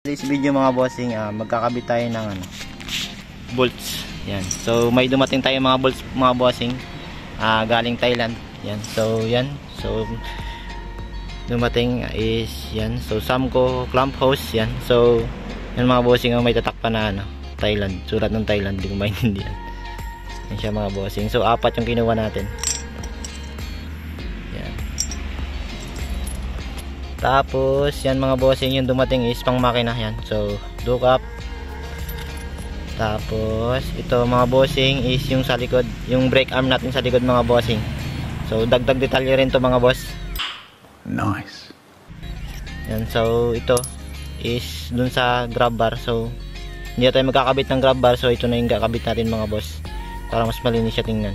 This video mga bossing, magkakabit tayo ng bolts. Yan. So may dumating tayo mga bolts mga bossing galing Thailand. Yan. So yan. So dumating is yan. So Samco clamp hose yan. So yan mga bossing ang may tatakpan na Thailand. Surat ng Thailand, hindi ko maintindihan. Yan siya mga bossing. So apat yung kinuha natin. Tapos yan mga bossing, yung dumating is pang makina yan. So look up. Tapos ito mga bossing is yung sa likod, yung brake arm natin sa likod mga bossing. So dagdag detalye rin to mga boss. Nice. Yan, so ito is dun sa grab bar. So hindi tayo magkakabit ng grab bar. So ito na yung kakabit natin mga boss, para mas malinis siya tingnan.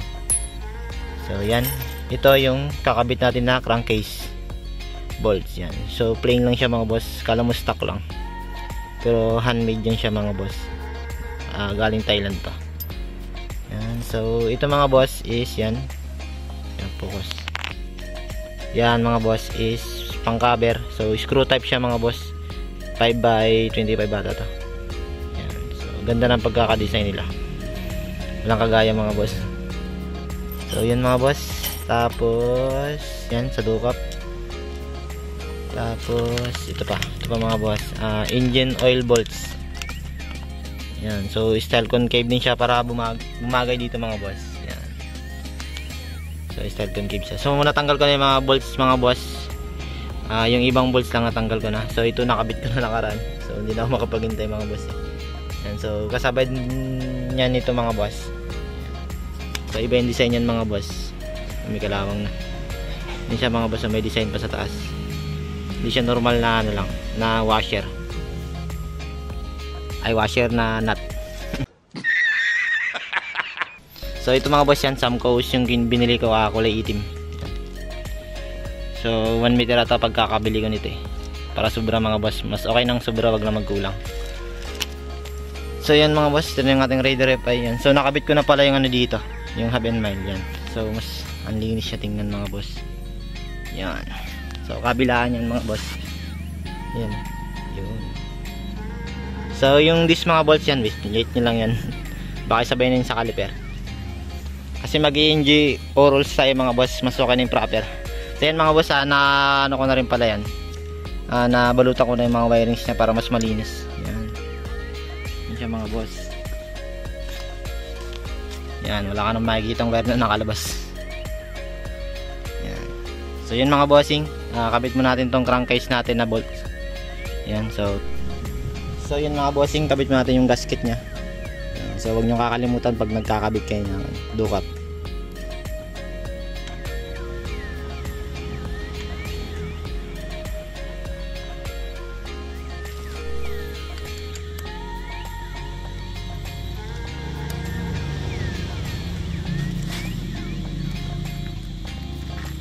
So yan, ito yung kakabit natin na crankcase bolts yan. So plain lang siya mga boss, kala mo stock lang, pero handmade yan siya mga boss. Galing Thailand to. Yan. So ito mga boss is yan. Yan, focus. Yan mga boss is pang cover. So screw type siya mga boss, 5x25 bata to. Yan. So ganda ng pagkaka-design nila, walang kagaya mga boss. So yan mga boss. Tapos yan sa dukap. Tapos ito pa mga boss, engine oil bolts. Yan, so style concave din siya para bumagay dito mga boss. Yan. So style concave siya. So natanggal ko na yung mga bolts mga boss. Yung ibang bolts lang natanggal ko na. So ito nakabit ko na nakaraan. So hindi na ako makapaghintay mga boss. Yan, so kasabay niyan nito mga boss. So iba yung design niyan mga boss. May kalawang na. Hindi siya mga boss, may design pa sa taas. Hindi siya normal na lang, na washer. Ay washer na nut. So ito mga boss yan, Samco yung binili ko, kulay itim. So 1 meter ata pagkakabili ko nito para sobra mga boss. Mas okay nang sobra, wag na magkulang. So yan mga boss, ito na yung ating Raider FI yan. So nakabit ko na pala yung dito, yung hub and mile yan. So mas anlinis siya tingnan mga boss. Yan. So kabilaan yan mga boss. Yan. Yun. So yung this mga bolts yan, wait nyo lang yan. Baka sabay na yun sa caliper. Kasi mag-i-NG orals tayo mga boss, mas okay na yung proper. So yan mga boss, na ano ko na rin pala yan. Nabalutan ko na yung mga wirings niya para mas malinis. Yan. Yan siya mga boss. Yan, wala ka nang makikita ang wire na nakalabas. Yan. So yun mga bossing, kabit mo natin tong crankcase natin na bolts. Yan, so yun mga bossing, kabit mo natin yung gasket nya. Yan, so huwag nyo kakalimutan pag nagkakabit kayo ng dukap.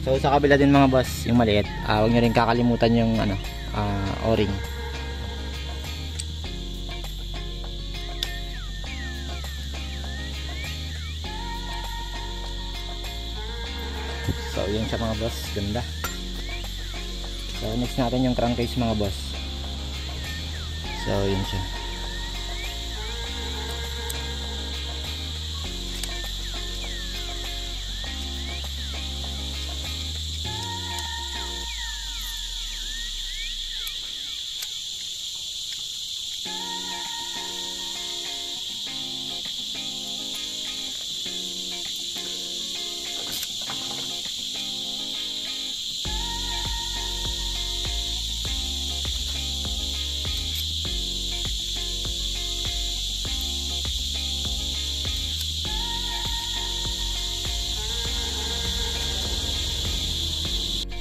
So sa kabila din mga boss, yung maliit, huwag nyo rin kakalimutan yung o-ring. So yun siya mga boss, ganda. So next natin yung crankcase mga boss. So yun siya.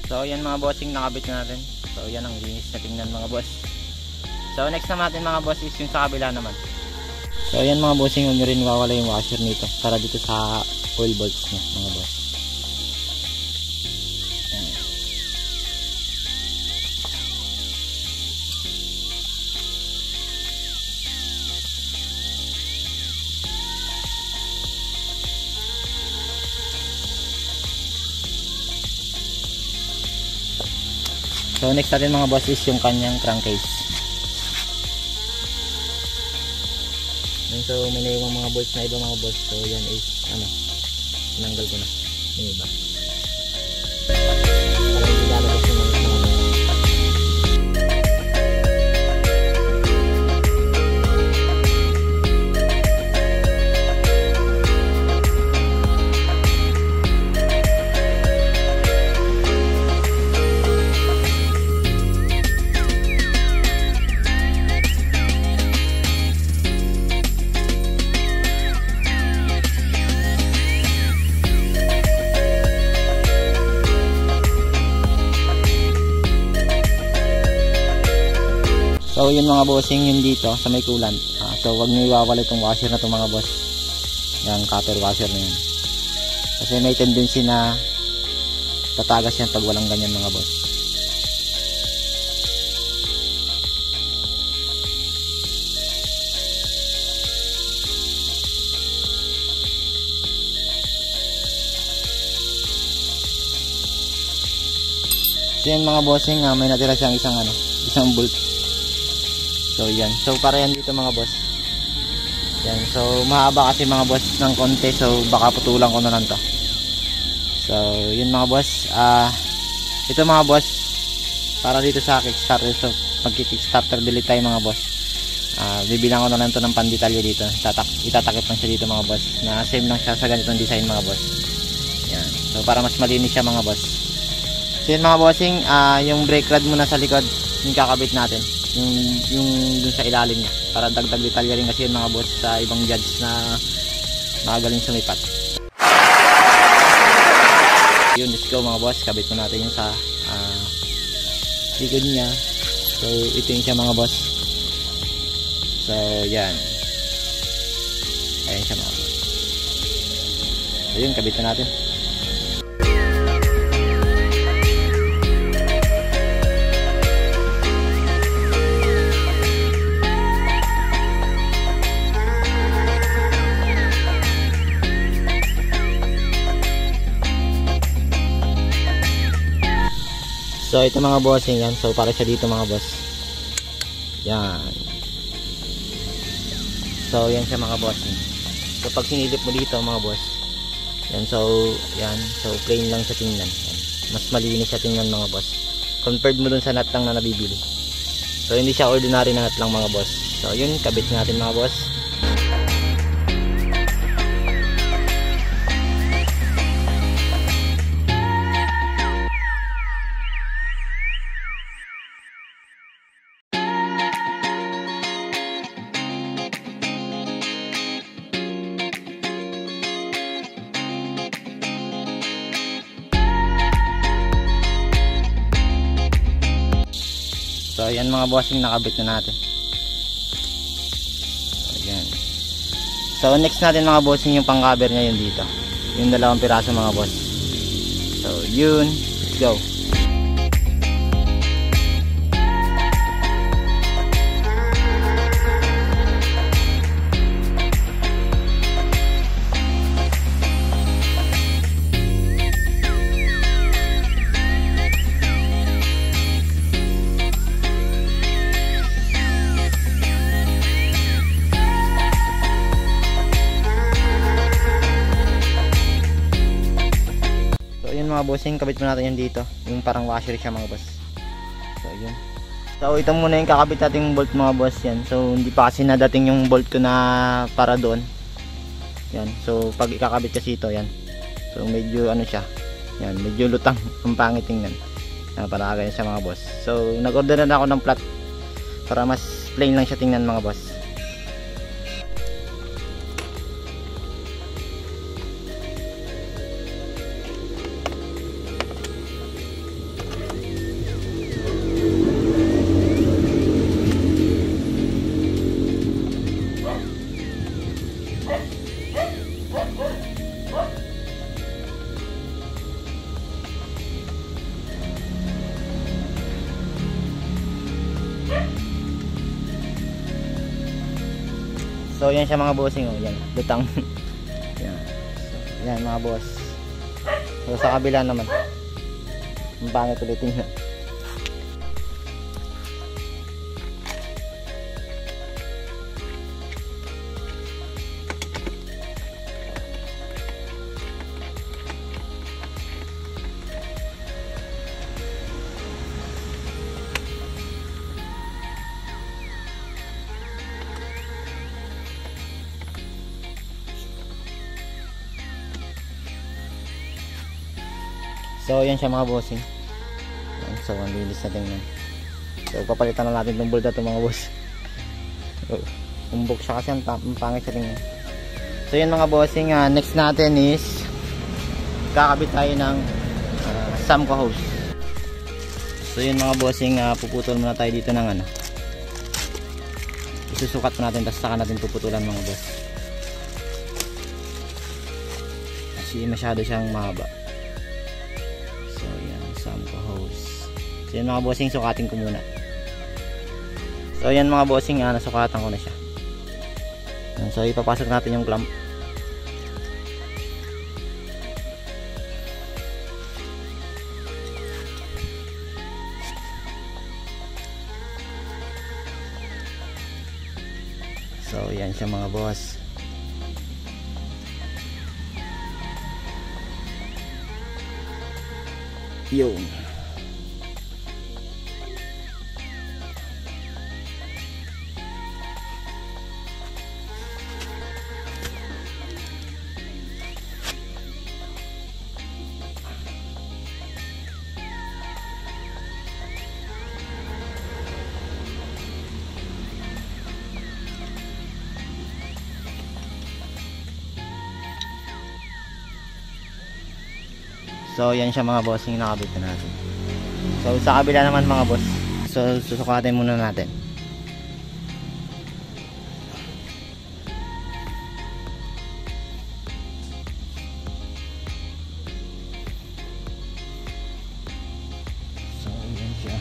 So yan mga bossing, nakabit na natin. So yan ang linis na tingnan mga boss. So next naman natin mga boss is yung sa kabila naman. So yan mga bossing, huwag nyo rin mawala yung washer nito para dito sa oil bolts nya mga boss. Yan. So next natin mga boss is yung kanyang crankcase. So may naiwang mga bolts na iba mga boss. So yan is ano, tinanggal ko na yung iba. Para hindi lalabas yung mga boss. So yun mga bossing, yun dito sa may coolant. So wag nyo iwawala itong washer na itong mga boss. Yung copper washer na yun. Kasi may tendency na tatagas yan pag walang ganyan mga boss. So yun mga bossing, may natira siyang isang bolt. So yan, so para yan dito mga boss. Yan, so mahaba kasi mga boss ng konti, so baka putulan ko na lang to. So yun mga boss, ito mga boss para dito sa Kickstarter. So pag Kickstarter delete tayo mga boss, bibilang ko na lang to ng pandetalye dito. Itatakip lang siya dito mga boss, na same lang siya sa ganitong design mga boss. Yan, so para mas malinis siya mga boss. So yun mga bossing, yung brake rod muna sa likod yung kakabit natin, yung dun sa ilalim niya, para dagdag detalye rin kasi yun mga boss sa ibang judge na magaling sumipat. Yun, let's go mga boss, kabit mo natin yung sa likod niya. So ito yung siya mga boss. So yan, ayan siya mga boss. So yun, kabit na natin. So ito mga bossing yan. So para siya dito mga boss. Yan. So yan siya mga bossing. So pag sinilip mo dito mga boss, yan, so yan, so plain lang siya tingnan. Yan. Mas malinis siya tingnan mga boss, compared mo dun sa nut lang na nabibili. So hindi siya ordinary na nut lang mga boss. So yun, kabit natin mga boss. So ayan mga bossing, nakabit na natin. Ayan. So next natin mga bossing yung pang cover niya, yun dito. Yung 2 piraso mga boss. So yun, let's go. Mga bossing, kabit mo natin yun dito, yung parang washer siya mga boss. So yun, so ito muna yung kakabit natin bolt mga boss. Yan, so hindi pa kasi nadating yung bolt ko na para doon. Yan, so pag ikakabit kasi ito, yan, so medyo ano siya, yan, medyo lutang ang pangit tingnan. Para ganyan siya mga boss. So nag-order na ako ng flat para mas plain lang siya tingnan mga boss. So yan siya mga bossing, oh, yan, lutang. Yan. So, yan mga boss. So sa kabila naman, ang pangit ulit tingnan. So yan siya mga bossing. Yan, so ang linis na tingnan. So papalitan na natin itong bulda ito mga boss. Umbok siya kasi ang pangit sa tingnan. So yan mga bossing, next natin is kakabit tayo ng Samco hose. So yun mga bossing, puputol muna tayo dito ng ano. Isusukat po natin, tapos saka natin puputulan mga boss. Kasi masyado siyang mahaba. So yan, Samco hose. So yan mga bossing, sukatin ko muna. So yan mga bossing, nasukatan ko na siya. So ipapasok natin yung clamp. So yan siya mga boss. Yun. So yan siya mga bossing, nakabit na natin. So sa kabila naman mga boss, so susukatin muna natin. So yan siya.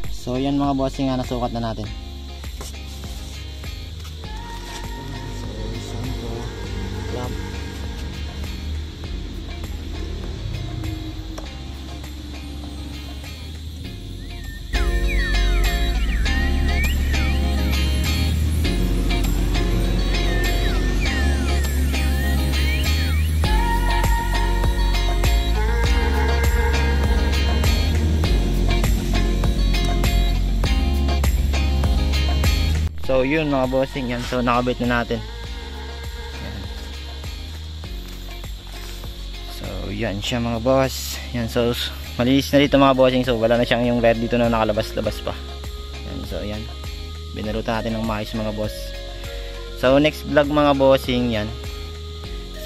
So yan mga bossing, nasukat na natin. So yun mga bossing, yan. So nakabit na natin. Yan. So yan siya mga boss. Yan, so malinis na dito mga bossing. So wala na siyang yung red dito na nakalabas-labas pa. Yan, so yan. Binarutan natin ng maayos mga boss. So next vlog mga bossing, yan.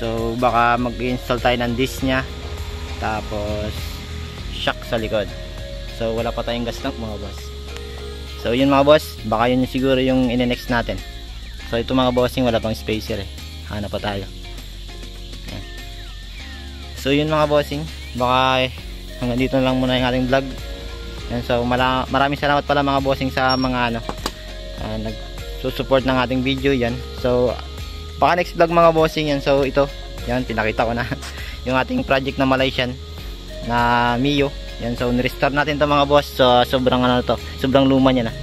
So baka mag-install tayo ng disc nya. Tapos shock sa likod. So wala pa tayong gas tank mga boss. So yun mga boss, baka yun siguro yung ine-next natin. So ito mga bossing, wala pang spacer eh. Hanap pa tayo. Yan. So yun mga bossing, baka hanggang dito na lang muna yung ating vlog. Yan, so maraming salamat pala mga bossing sa mga nagsusupport ng ating video yan. So baka next vlog mga bossing yan. So ito, yan pinakita ko na yung ating project na Malaysian na Mio. Yan, so ni-restore natin to mga boss. So sobrang sobrang luma niya na.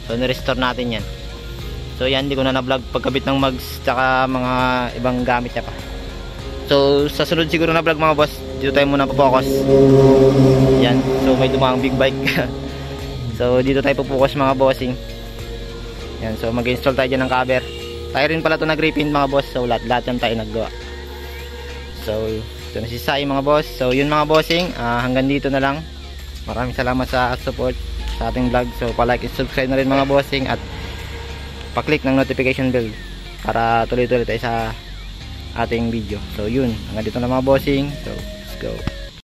So ni-restore natin yan. So yan, hindi ko na na-vlog pagkabit ng mags tsaka mga ibang gamit niya pa. So sa sunod siguro na vlog mga boss, dito tayo muna po-focus. Yan, so may dumang big bike. So dito tayo po-focus mga bossing. Yan, so mag-install tayo dyan ng cover. Tayo rin pala ito nag-repaint mga boss. So lahat yan tayo naggawa. So ito na si Sai mga boss. So yun mga bossing, hanggang dito na lang. Maraming salamat sa support sa ating vlog. So pa-like and subscribe na rin mga bossing, at pa-click ng notification bell para tuloy-tuloy tayo sa ating video. So yun, hanggang dito na mga bossing. So let's go.